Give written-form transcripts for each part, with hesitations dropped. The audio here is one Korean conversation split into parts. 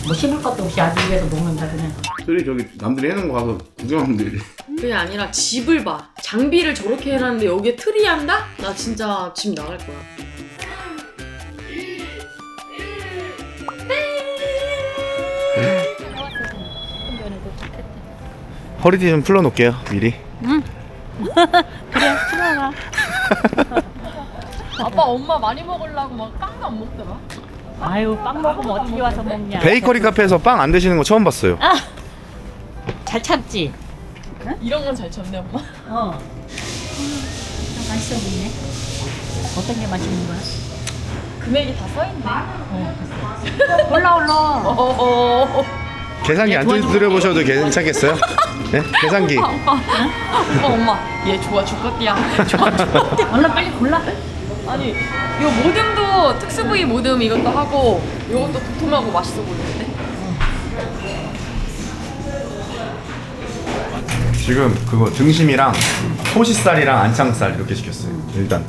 뭐 씹을 것도 없이 아주 입에서 먹는다 그냥. 둘이 저기 남들이 해놓은 거 가서 구경하면 되지. 그게 아니라 집을 봐. 장비를 저렇게 해놨는데 여기에 트리 한다? 나 진짜 집 나갈 거야. 허리띠 좀 풀어놓을게요 미리. 그래 풀어라. 아빠 엄마 많이 먹으려고 막 빵도 안 먹더라. 아유 빵 먹으면 어떻게 와서 먹냐. 베이커리 카페에서 빵 안 드시는 거 처음 봤어요. 잘 참지. 이런 건 잘 쳤네 엄마. 맛있어 보이네. 어떤 게 맛있는 거야? 금액이 다 써있네. 올라. 계산기 안 두드려보셔도 괜찮겠어요? 네? 계산기. 엄마 얘 좋아 죽겠디야. 좋아 죽겠디야. 얼른 빨리 골라. 아니 이거 모듬도 특수 부위 모듬 이것도 하고 이것도 도톰하고 맛있어 보이는데? 지금 그거 등심이랑 토시살이랑 안창살 이렇게 시켰어요. 일단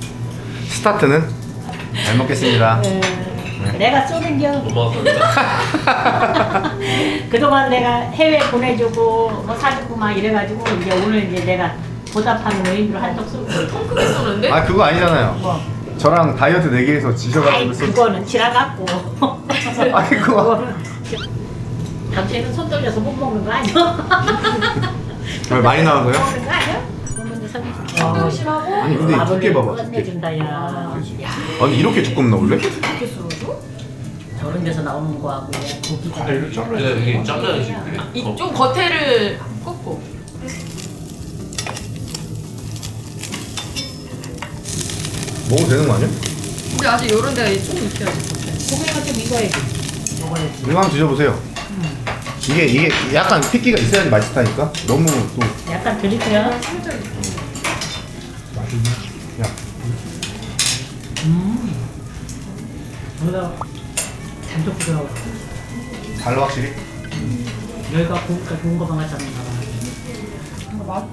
스타트는 잘 먹겠습니다. 내가 쏘는겨. 그동안 내가 해외 보내주고 뭐 사주고 막 이래가지고 이제 오늘 이제 내가 보답하는 의미로 한턱 쏘고. 통 크게 쏘는데? 아 그거 아니잖아요. 뭐. 저랑 다이어트 내기에서 아이 지셔가지고 그거는 지나갔고. 아니 그거 당신은 손 떨려서 못 먹는 거 아니야? 왜 많이 나와서요? 먹는 거 아니야? 그러면 사진 조심하고. 아니 근데 이 두께 봐봐. 두께. 끝내준다 야. 아니 이렇게 두껍나 원래? 이렇게 썰어줘? 저런 데서 나오는 거하고 고기가. 이게 잘라야지. 이좀 겉에를 꺾고. 먹어도 되는 거 아니야? 근데 아직 요런 데가 조금 익혀야지. 고기가 좀 익어야지. 먹어야지. 이거 한번 드셔보세요. 이게 약간 핏기가 있어야지 맛있다니까. 너무 또 약간 드릴게요. 살짝 야, 여기가 잔뜩 부드러워. 달라 확실히. 여기가 고기가 좋은 거만 갖다 놓나 봐.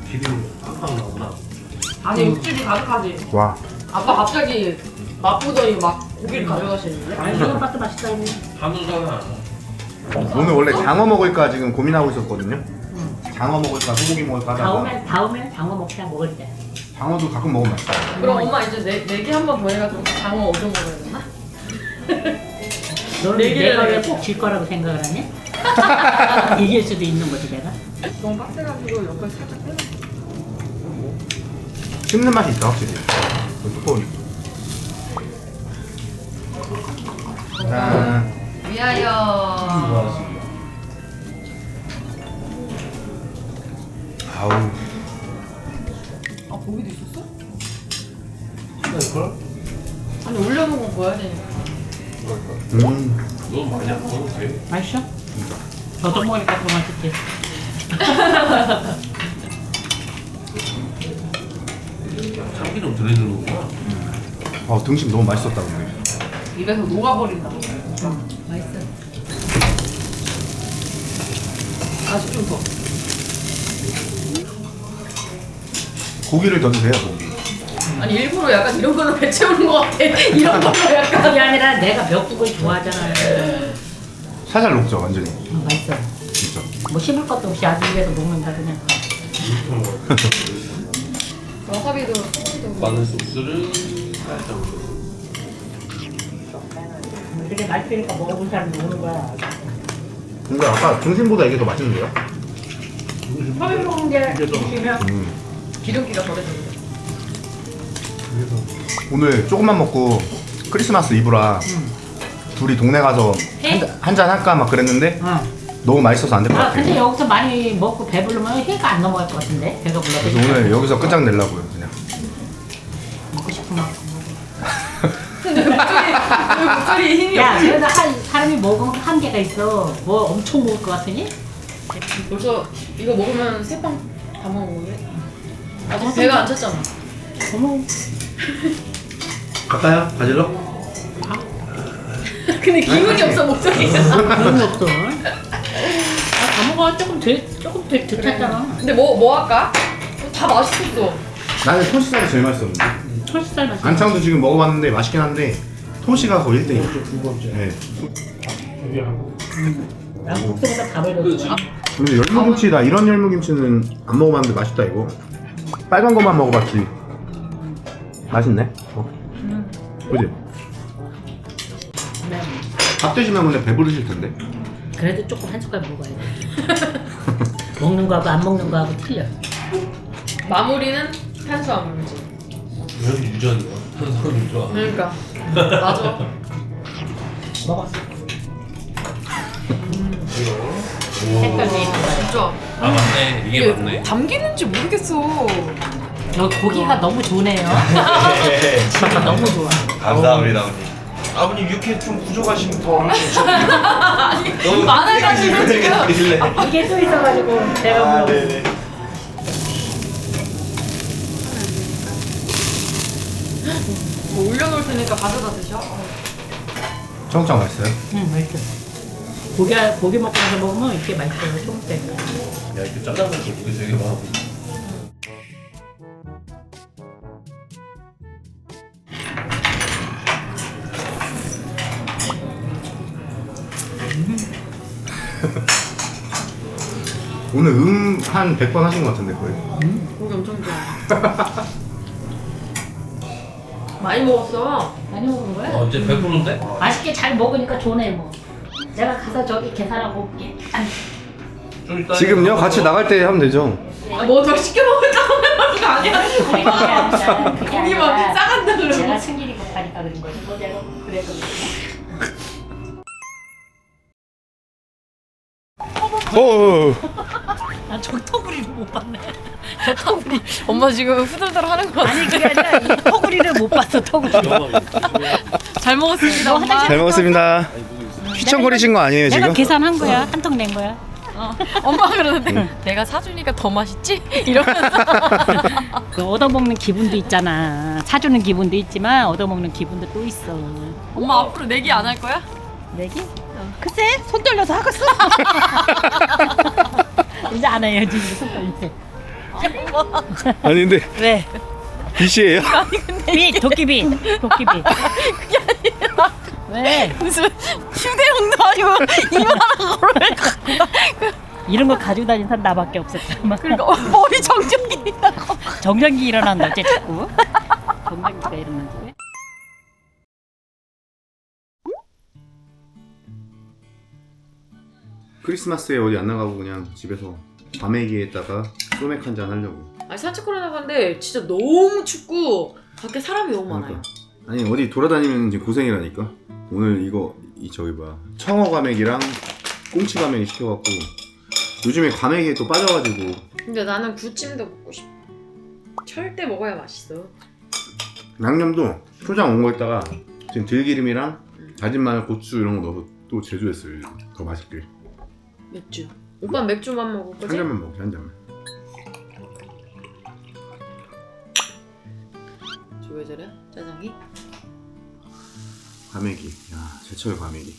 기름 팍팍 나구나. 아니 육즙이 가득하지. 와. 아빠 갑자기 맛보더니 막 고기를 가져가시는데? 아니 이것밖에 맛있다 이거. 한우잖아. 오늘 원래 장어 먹을까 지금 고민하고 있었거든요. 장어 먹을까 소고기 먹을까 하다가 다음에 장어 먹자 먹을 때. 장어도 가끔 먹으면 맛있어. 그럼 엄마 이제 내기 한 번 더 해가지고 장어 어종 먹어야 되나? 너는 네 개를 내가 왜 해야지. 꼭 질 거라고 생각을 하니? 이길 수도 있는 거지 내가. 너무 빡세가지고 옆에 살짝 빼. 씹는 맛이 있다 확실히. 두꺼우니까. 짠. 위하여. 아우. 아 고기도 있었어? 이걸? 아니 올려놓은 거 보여야 되니까. 너무 많이 안 먹어도 돼. 맛있어? 너도 먹으니까 더 맛있지. 참기름 들어있는구나. 아 등심 너무 맛있었다 근데. 입에서 녹아버린다. 맛있어. 아직 좀 더. 고기를 더 드세요 고기. 아니 일부러 약간 이런 걸로 배 채우는 것 같아. 이런 걸로 약간. 그게 아니라 내가 멱국을 좋아하잖아. 살살 녹죠 완전히. 맛있어. 진짜. 뭐 씹을 것도 없이 아주 입에서 먹는다 그냥. 와사비도 마늘 소스를 살짝. 되게 맛있으니까 먹어본 사람이 오는 거야. 근데 아까 등심보다 이게 더 맛있는데요? 처음 먹은 게 드시면 기름기가 덜해졌는데. 오늘 조금만 먹고 크리스마스 이브라 둘이 동네 가서 한잔 할까 막 그랬는데 너무 맛있어서 안 될 것 아 같아요. 근데 여기서 많이 먹고 배부르면 해가 안 넘어갈 것 같은데 배가 불러. 그래서 오늘 여기서 끝장내려고요 그냥. 먹고 싶은 만큼. 근데 목소리에 힘이 야 없지. 그래도 사람이 먹으면 한계가 있어. 뭐 엄청 먹을 것 같으니? 벌써 이거 먹으면 세 방 다 먹었는데? 아직 배가 안 찼잖아. 어머. 갈까요? 가질러? 근데 기운이 없어 목소리가. 그런 거 없어. 다 먹어 조금 덜 찼잖아. 근데 뭐 할까? 다 맛있었어. 나는 토시살이 제일 맛있었는데. 토시살 맛있어. 안창도 지금 먹어봤는데 맛있긴 한데 토시가 거의 1등이야. 두 번째. 네. 얘기하고. 난 국수보다 밥을 더 그렇지. 좋아. 근데 열무김치 나 이런 열무김치는 안 먹어봤는데 맛있다 이거. 빨간 것만 먹어봤지. 맛있네. 그지? 네. 밥 드시면 근데 배부르실 텐데. 그래도 조금 한 숟갈 먹어야 돼. 먹는 거하고 안 먹는 거하고 틀려. 마무리는 탄수화물이지. 왜 유전이야? 탄수화물 좋아. 그러니까 맞아. 먹었어. 색깔이 진짜 아 맞네. 이게 맞네. 담기는지 모르겠어. 여기 고기가 너무 좋네요. 질이 너무 좋아. 감사합니다 언니. 아버님 육회통 부족하시면 더 너무 많아가지고 지금. 드실래? 이게 또 있어가지고 내가 아, 물어봤어. 네네. 뭐 올려놓을 테니까 가져다 드셔. 청국장 맛있어요? 응, 맛있어. 고기 먹고 나서 먹으면 이렇게 맛있어요. 초록색. 야 이렇게 짜장면 고기 되게 많아. 오늘 한 100번 하신 것 같은데 거의. 고기 엄청 좋아. 많이 먹었어. 많이 먹은 거야? 어 이제 100%인데? 맛있게 잘 먹으니까 좋네 뭐. 내가 가서 저기 계산하고 올게. 좀 이따. 지금요? 같이 나갈 때 하면 되죠. 뭐 더 시켜 먹을까 하는 거 아니야? 그게 아니라 그게 고기 막 아니라 싸간다 내가 그러고. 승질이 급하니까 그런 거지. 뭐 내가 그래서 난 저터구리를 못 봤네. 저터구리. 엄마 지금 후들들 하는 거 같아. 아니 그게 아니라 이 터구리를 못 봤어. 터구리. 잘 먹었습니다, 엄마. 잘 먹었습니다. 휘청거리신 거 아니에요 내가 지금? 계산한 거야. 한 통 낸 거야. 엄마가 그러는데 내가 사주니까 더 맛있지? 이러면서. 그 얻어먹는 기분도 있잖아. 사주는 기분도 있지만 얻어먹는 기분도 또 있어. 엄마 앞으로 내기 안 할 거야? 내기? 글쎄 손 떨려서 하겠어. 이제 안 해야지 손 떨리지. 아니 근데 왜? 비씨예요? 비 도끼비 도끼비. 왜? 무슨 휴대용도 아니고 이만한 거를 이런 거 가지고 다니는 사람 나밖에 없었잖아. 그러니까 머리 정전기. 정전기 일어난다 어째 자꾸. 정전기가 일어난다 왜? 크리스마스에 어디 안 나가고 그냥 집에서 과메기에다가 소맥 한 잔 하려고. 아니 산책하러 나갔는데 진짜 너무 춥고 밖에 사람이 너무 많아요. 아니 어디 돌아다니면 이제 고생이라니까. 오늘 이거 저기 뭐야 청어 과메기랑 꽁치 과메기 시켜갖고 요즘에 과메기에 또 빠져가지고. 근데 나는 구찜도 먹고 싶어. 절대 먹어야 맛있어. 양념도 초장 온 거에다가 지금 들기름이랑 다진 마늘, 고추 이런 거 넣어서 또 제조했어요. 더 맛있게. 맥주. 오빠 맥주만 먹을 한 거지? 잔만 먹자 한 잔만. 저 왜 저래? 짜장이? 과메기. 야 제철 과메기.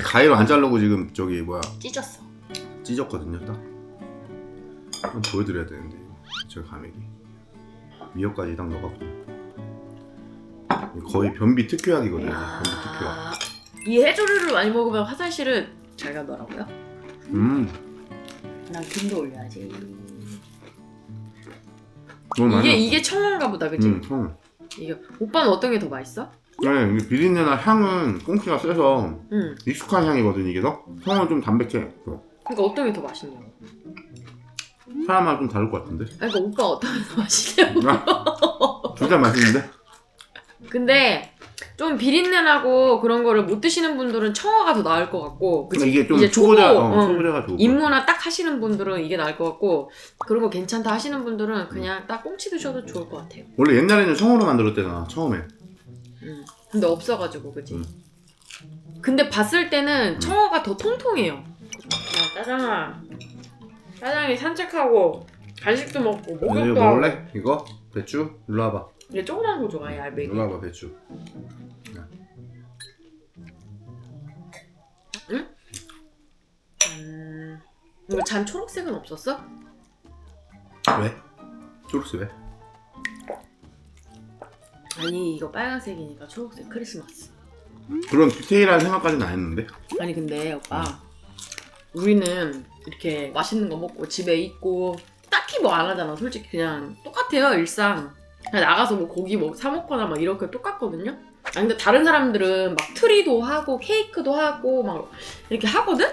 가위로 안 자르고 지금 저기 뭐야 찢었어. 찢었거든요 딱. 한번 보여드려야 되는데 제철 과메기. 미역까지 딱 넣어갖고. 거의 변비 특효약이거든요. 변비 특효약. 이 해조류를 많이 먹으면 화장실은 잘 가더라고요. 난 김도 올려야지. 너무 많이 이게 청어인가 보다, 그치? 청. 이게 오빠는 어떤 게 더 맛있어? 네, 이게 비린내나 향은 꽁치가 세서 응. 익숙한 향이거든 이게 더. 청은 좀 담백해. 또. 그러니까 어떤 게 더 맛있냐고. 사람마다 좀 다를 것 같은데. 아니, 그러니까 오빠 어떤 게 더 맛있냐고. 둘 다 맛있는데? 근데 좀 비린내나고 그런 거를 못 드시는 분들은 청어가 더 나을 것 같고, 그치? 이게 좀 이제 초보자, 초보, 초보자가 좋고. 입문화 딱 하시는 분들은 이게 나을 것 같고, 그런 거 괜찮다 하시는 분들은 그냥 딱 꽁치 드셔도 좋을 것 같아요. 원래 옛날에는 청어로 만들었대잖아 처음에. 근데 없어가지고, 그치? 응. 근데 봤을 때는 청어가 더 통통해요. 야, 짜장아. 짜장이 산책하고, 간식도 먹고, 이거 목욕도 하고. 먹을래? 이거? 배추? 일로 와봐. 얘 조그만 거 좋아해, 알배기. 일로 와봐 배추. 이거 잔 초록색은 없었어? 왜? 초록색 왜? 아니, 이거 빨간색이니까 초록색 크리스마스. 그런 디테일한 생각까지는 안 했는데. 아니 근데 오빠 우리는 이렇게 맛있는 거 먹고 집에 있고 딱히 뭐 안 하잖아. 솔직히 그냥 똑같아요 일상. 그냥 나가서 뭐 고기 뭐 사 먹거나 막 이렇게 똑같거든요. 아니 근데 다른 사람들은 막 트리도 하고 케이크도 하고 막 이렇게 하거든?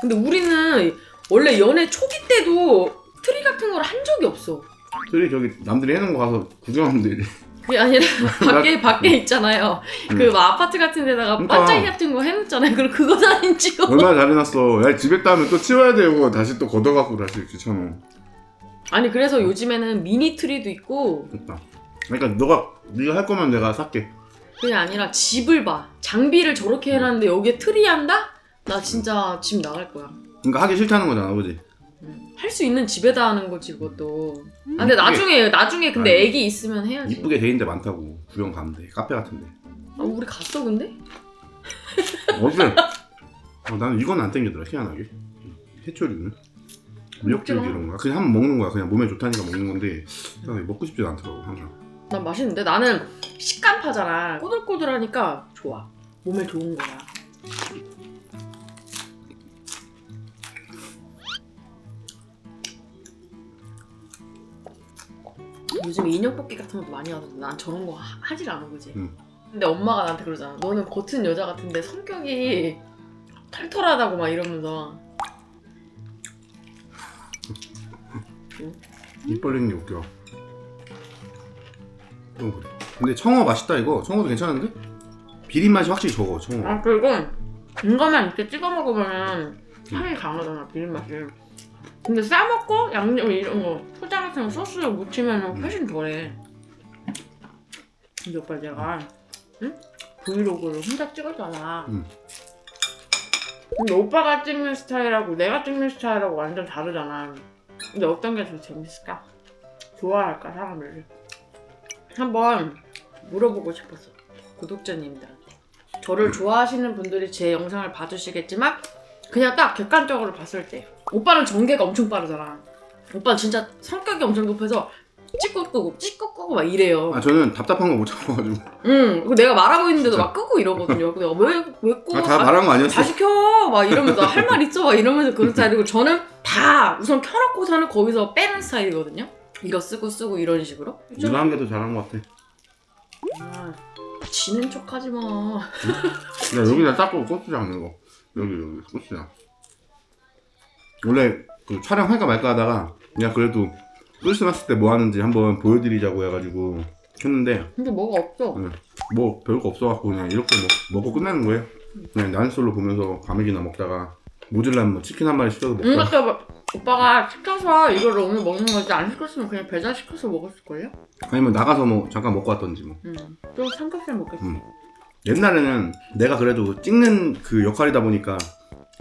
근데 우리는 원래 연애 초기 때도 트리 같은 걸 한 적이 없어. 트리 저기 남들이 해놓은 거 가서 구경하면 되지. 그게 아니라 밖에 있잖아요. 그 막 아파트 같은 데다가 그러니까. 반짝이 같은 거 해놓잖아요. 그럼 그거 사진 찍어. 얼마나 잘 해놨어. 야 집에 따면 또 치워야 되고 다시 또 걷어갖고 다시 귀찮아. 아니 그래서 요즘에는 미니 트리도 있고 그러니까 네가 할 거면 내가 살게. 그게 아니라 집을 봐. 장비를 저렇게 해놨는데 여기에 트리 한다? 나 진짜 집 나갈 거야. 그러니까 하기 싫다는 거잖아, 그지? 할 수 있는 집에다 하는 거지 그것도. 아, 근데 나중에 근데 아니, 애기 있으면 해야지. 이쁘게 돼 있는 데 많다고. 구경 가면 돼. 카페 같은데. 아, 우리 갔어 근데? 어제 나는 이건 안 땡기더라 희한하게. 해초류는 미역줄기 이런 거야. 그냥 한번 먹는 거야. 그냥 몸에 좋다니까 먹는 건데 그냥 먹고 싶지도 않더라고 항상. 난 맛있는데 나는 식감파잖아. 꼬들꼬들하니까 좋아. 몸에 좋은 거야. 요즘 인형 뽑기 같은 것도 많이 하던데 난 저런 거 하질 않아 그지? 근데 엄마가 나한테 그러잖아. 너는 겉은 여자 같은데 성격이 털털하다고 막 이러면서. 입 벌리는 게 웃겨. 좀 그래. 근데 청어 맛있다 이거. 청어도 괜찮은데? 비린 맛이 확실히 적어 청어. 아 그리고 이거만 이렇게 찍어 먹으면 향이 강하잖아 비린 맛이. 근데 싸먹고 양념 이런 거 초장 같은 거 소스에 묻히면 훨씬 덜해. 근데 오빠 내가 응? 브이로그를 혼자 찍었잖아. 근데 오빠가 찍는 스타일하고 내가 찍는 스타일하고 완전 다르잖아. 근데 어떤 게 더 재밌을까? 좋아할까 사람들이? 한번 물어보고 싶었어 구독자님들한테. 저를 좋아하시는 분들이 제 영상을 봐주시겠지만 그냥 딱 객관적으로 봤을 때 오빠는 전개가 엄청 빠르잖아. 오빠는 진짜 성격이 엄청 급해서 찍고 끄고 막 이래요. 아 저는 답답한 거 못 참아가지고. 그리고 내가 말하고 있는데도 진짜. 막 끄고 이러거든요. 근데 왜 끄고? 아 다 말한 거 아니었어? 다시 켜! 막 이러면서 할 말 있어? 막 이러면서 그런 스타일이고 저는 다 우선 켜놓고서는 거기서 빼는 스타일이거든요. 이거 쓰고 이런 식으로. 누나 한 게 더 잘한 거 같아. 아, 지는 척하지 마. 야 여기다 닦고 고추장 이거. 여기 고추장. 원래 그 촬영할까 말까 하다가 그냥 그래도 크리스마스 때 뭐 하는지 한번 보여드리자고 해가지고 했는데 근데 뭐가 없어. 뭐 별거 없어갖고 그냥 이렇게 먹고 끝나는 거예요. 그냥 난솔로 보면서 과메기나 먹다가 모질라면 뭐 치킨 한 마리 시켜서 먹다. 이것도 오빠가 시켜서 이거를 오늘 먹는 거지 안 시켰으면 그냥 배달시켜서 먹었을걸요? 아니면 나가서 뭐 잠깐 먹고 왔던지 뭐. 좀 삼겹살 먹겠어. 옛날에는 내가 그래도 찍는 그 역할이다 보니까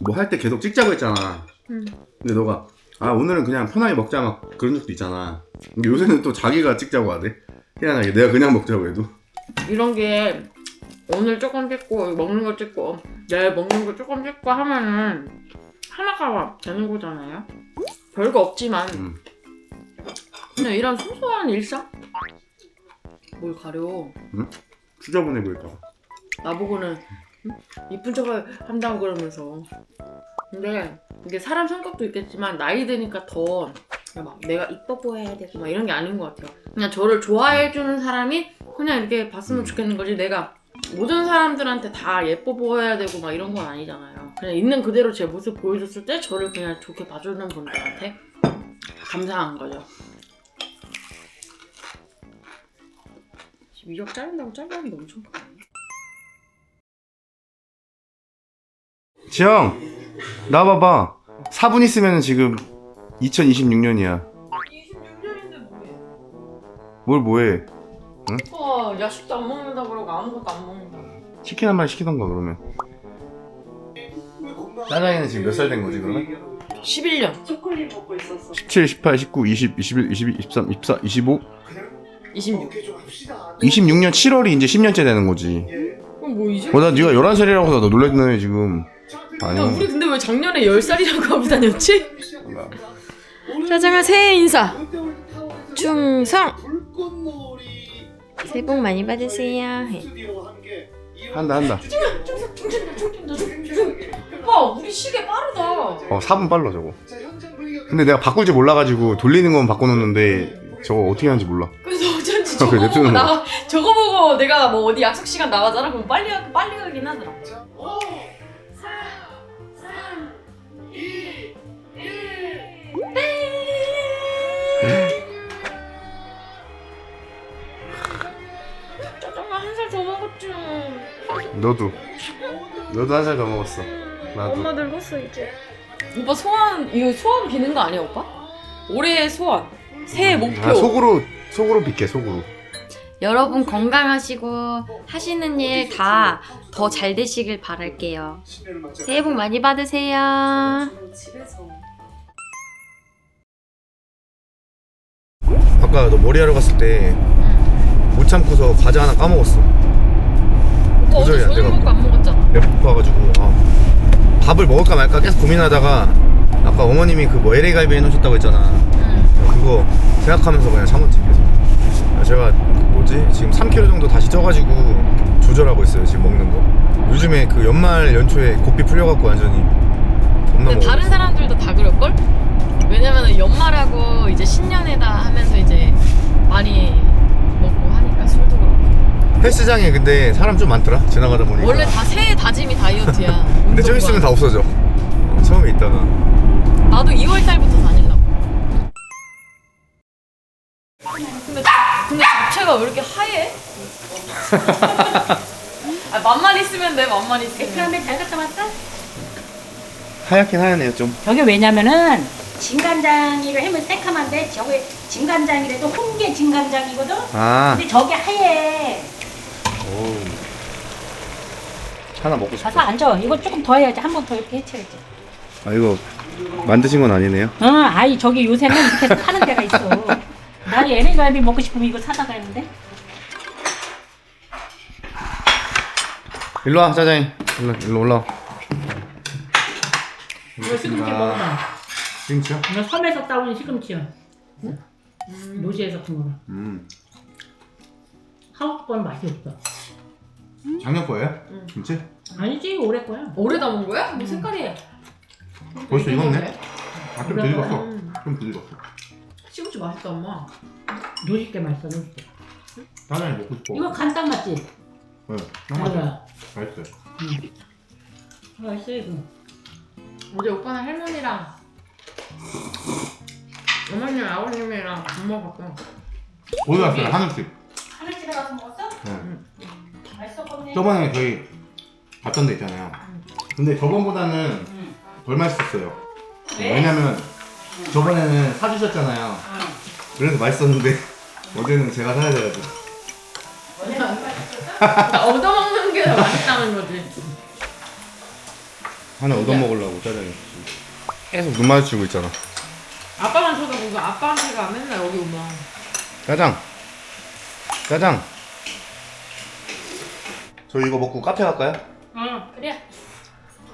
뭐 할 때 계속 찍자고 했잖아. 근데 너가 아 오늘은 그냥 편하게 먹자 막 그런 적도 있잖아. 근데 요새는 또 자기가 찍자고 하대. 희한하게 내가 그냥 먹자고 해도. 이런 게 오늘 조금 찍고 먹는 거 찍고 내일 먹는 거 조금 찍고 하면은 하나가 되는 거잖아요. 별거 없지만 그냥 이런 소소한 일상? 뭘 가려. 수저분해 보일까 봐. 나보고는 응? 이쁜 척을 한다고 그러면서. 근데 이게 사람 성격도 있겠지만 나이 드니까 더 막 내가 이뻐 보여야 되고 막 이런 게 아닌 것 같아요. 그냥 저를 좋아해주는 사람이 그냥 이렇게 봤으면 좋겠는 거지 내가 모든 사람들한테 다 예뻐 보여야 되고 막 이런 건 아니잖아요. 그냥 있는 그대로 제 모습 보여줬을 때 저를 그냥 좋게 봐주는 분들한테 감사한 거죠. 미역 자른다고 잘라는데 엄청 크네. 지영 나와봐봐. 4분 있으면 지금 2026년이야 26년인데 뭐해? 뭘 뭐해. 오빠 야식도 안 먹는다 그러고 아무것도 안 먹는다. 치킨 한 마리 시키던가 그러면. 짜장이는 지금 몇 살 된 거지 그러면? 11년 17, 18, 19, 20, 21, 22, 23, 24, 25? 26. 26년 7월이 이제 10년째 되는 거지. 그럼 뭐 이제? 나 네가 11살이라고 해서 나 놀랬네 지금. 야, 아니야. 우리 근데 왜 작년에 10살이라고 하고 다녔지? 짜장아 새해 인사. 충성. 새해 복 많이 받으세요. 한다. 오빠 우리 시계 빠르다. 4분 빨라 저거. 근데 내가 바꿀 줄 몰라가지고 돌리는 건 바꿔놓는데 저거 어떻게 하는지 몰라. 그래서 어쩐지 그래, 냅두는 거야. 저거 보고 내가 뭐 어디 약속 시간 나가잖아. 그럼 빨리 가긴 하더라. 짜장면 한 살 더 먹었지. 너도 한 살 더 먹었어. 나도. 늙었어 이제. 오빠 이거 소원 비는 거 아니야 오빠? 올해의 소원, 새해 목표. 속으로 빌게 속으로. 여러분 건강하시고 하시는 일 다 더 잘 되시길 바랄게요. 새해 복 많이 받으세요. 아까 너 머리하러 갔을 때 못 참고서 과자 하나 까먹었어. 오빠 어제 도저히 안 저녁 돼가지고. 먹고 안 먹었잖아. 배고파가지고 밥을 먹을까 말까 계속 고민하다가 아까 어머님이 그 뭐 LA 갈비 해놓으셨다고 했잖아. 그거 생각하면서 그냥 참았지 계속. 제가 지금 3kg 정도 다시 쪄가지고 조절하고 있어요 지금 먹는 거. 요즘에 그 연말 연초에 고삐 풀려갖고 완전히 겁나 근데 먹어. 다른 사람들도 다 그럴걸? 왜냐면 연말하고 이제 신년에다 하면서 이제 많이 먹고 하니까 술도 그렇고. 헬스장에 근데 사람 좀 많더라 지나가다 보니까. 원래 다 새해 다짐이 다이어트야. 근데 좀 있으면 다 없어져. 처음에 있다가. 나도 2월 달부터 다니려고. 근데 잡채가 왜 이렇게 하얘? 맛만 있으면 돼, 맛만 있으면. 그다음에 잘 갔다 왔어? 하얗긴 하얗네요 좀. 저게 왜냐면은 진간장이라 하면 새카만데 저게 진간장이라도 홍게 진간장이거든. 아. 근데 저게 하얘. 오. 하나 먹고 싶어. 가서 앉아. 이거 조금 더 해야지. 한 번 더 이렇게 해쳐야지. 아 이거 만드신 건 아니네요. 아이 저기 요새는 이렇게 해서 파는 데가 있어. 나 LA 갈비 먹고 싶으면 이거 사다가 했는데. 일로 와 짜장이. 일로 올라와. 이거 시금치 먹어봐. 시금치요? 이거 섬에서 따온 시금치야. 노지에서 큰 거라. 한국 건 맛이 없어. 작년 거예요? 김치? 아니지 올해 거야. 오래 담은 거야? 뭐 색깔이? 벌써 익었네? 아, 좀 그래. 덜 익었어. 좀 덜 익었어. 시금치 맛있다 엄마. 노지 게 맛있어. 노지 게. 짜장이 먹고 싶어. 이거 간장 맞지? 네. 맞아. 맛있어요. 맛있어 이거. 어제 오빠는 할머니랑 어머님 아버님이랑 밥 먹었고. 어디 갔어요? 하늘집. 하늘집에 가서 먹었어? 네. 맛있었거든. 저번에 저희 갔던 데 있잖아요. 근데 저번보다는 덜 맛있었어요. 왜? 왜냐면 저번에는 사주셨잖아요. 그래서 맛있었는데 어제는 제가 사야 돼가지고. 그러니까 얻어먹는 게 더 맛있다는 거지. 하나 얻어먹으려고 짜장이. 계속 눈 마주치고 있잖아. 아빠만 쳐다보고 아빠한테가 맨날 여기 오면. 짜장. 저 이거 먹고 카페 갈까요? 응 그래.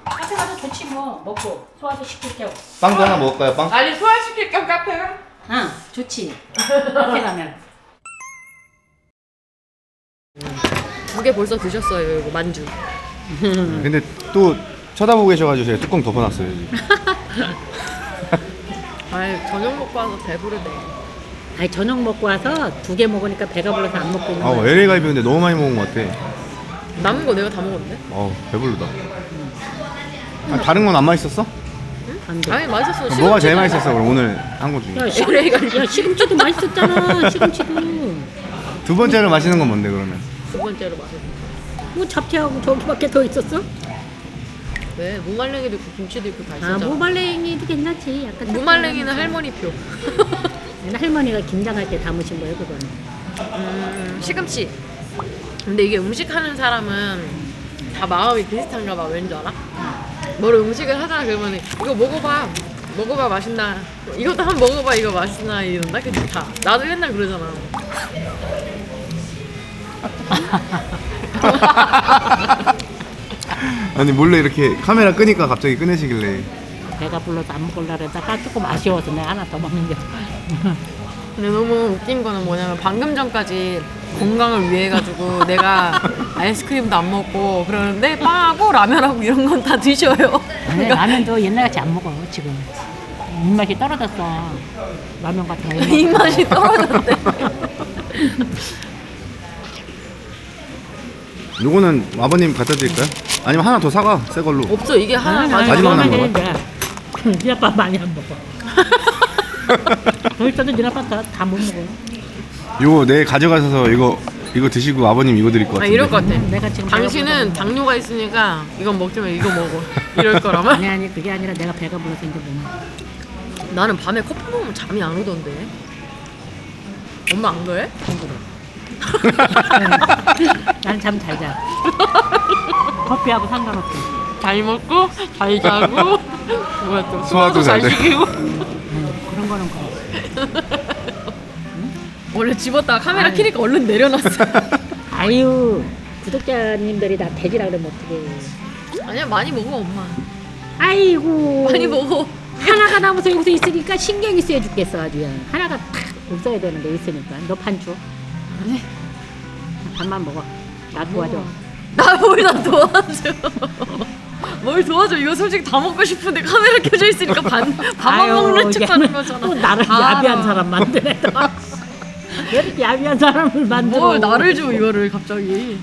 카페 가서 좋지 뭐. 먹고 소화도 시킬게요. 빵도 하나 먹을까요? 빵? 아니 소화시킬 겸 카페가? 응 좋지. 카페 가면. 2개 벌써 드셨어요 이거 만주. 근데 또 쳐다보고 계셔가지고 제가 뚜껑 덮어놨어요 지금. 아이 저녁 먹고 와서 배부르네. 아니 저녁 먹고 와서 2개 먹으니까 배가 불러서 안 먹고 있는 아 거야. LA 갈비 근데 너무 많이 먹은 것 같아. 남은 거 내가 다 먹었네. 배부르다. 아, 다른 건 안 맛있었어? 안 돼. 아니 맛있었어. 뭐가 제일 맛있었어 그럼 오늘 한 거 중에? 야 시금치도 맛있었잖아. 시금치도. 두 번째로 맛있는 건 뭔데 그러면? 두 번째로 맛있어. 뭐 잡채하고 저기밖에 더 있었어? 네 무말랭이도 있고 김치도 있고 다 아 있었잖아. 무말랭이도 괜찮지. 약간 무말랭이는 할머니 표. 할머니가 김장할 때 담으신 거예요 그거는. 시금치. 근데 이게 음식하는 사람은 다 마음이 비슷한가 봐. 왠지 알아? 뭐를 음식을 하잖아 그러면 이거 먹어봐 맛있나, 이것도 한번 먹어봐 이거 맛있나 이런다. 그치? 다 나도 맨날 그러잖아. 아니 몰래 이렇게 카메라 끄니까 갑자기 꺼내시길래. 배가 불러서 안 먹으려고 했다가 조금 아쉬워서 내가 하나 더 먹는 게. 근데 너무 웃긴 거는 뭐냐면 방금 전까지 건강을 위해 가지고 내가 아이스크림도 안 먹고 그러는데 빵하고 라면하고 이런 건 다 드셔요. 아니, 라면도 옛날같이 안 먹어 지금. 입맛이 떨어졌어. 라면 같은 거. 입맛이 떨어졌대. 요거는 아버님 갖다 드릴까요? 아니면 하나 더 사가 새 걸로. 없어 이게 하나 마지막 남은 거야? 네 아빠 많이 안 먹어. 더 있어도 네 아빠 다 못 먹어. 요거 내일 가져가셔서 이거 드시고 아버님 이거 드릴 것 같은데. 이럴 것 같아. 내가 지금 당신은 당뇨가 있으니까 이건 먹지 마 이거 먹어 이럴 거라면. 아니 그게 아니라 내가 배가 불러서 이제 못 먹어. 나는 밤에 커피 먹으면 잠이 안 오던데. 엄마 안 그래? 난 잠 잘 자. 커피하고 상관없어. 잘 먹고 잘 자고 뭐야 또 소화도 잘 돼. 시키고. 그런 거는 그래. 원래 집었다가 카메라 켜니까 얼른 내려놨어. 아유 구독자님들이 다 돼지라 그러면 어떡해. 아니야 많이 먹어 엄마. 아이고 많이 먹어. 하나가 남아서 여기서 있으니까 신경이 쓰여 죽겠어 아주 그냥. 하나가 탁 없어야 되는데 있으니까. 너 반 줘. 아니. 반만 먹어. 나 도와줘. 나 도와줘. 뭘 도와줘? 이거 솔직히 다 먹고 싶은데 카메라 켜져 있으니까 반만 아유, 먹는 척 하는 얘는 거잖아. 또 나를 다 야비한 알아. 사람 만드네. 왜 이렇게 야비한 사람을 만들어. 뭘 나를 줘 이거를 갑자기.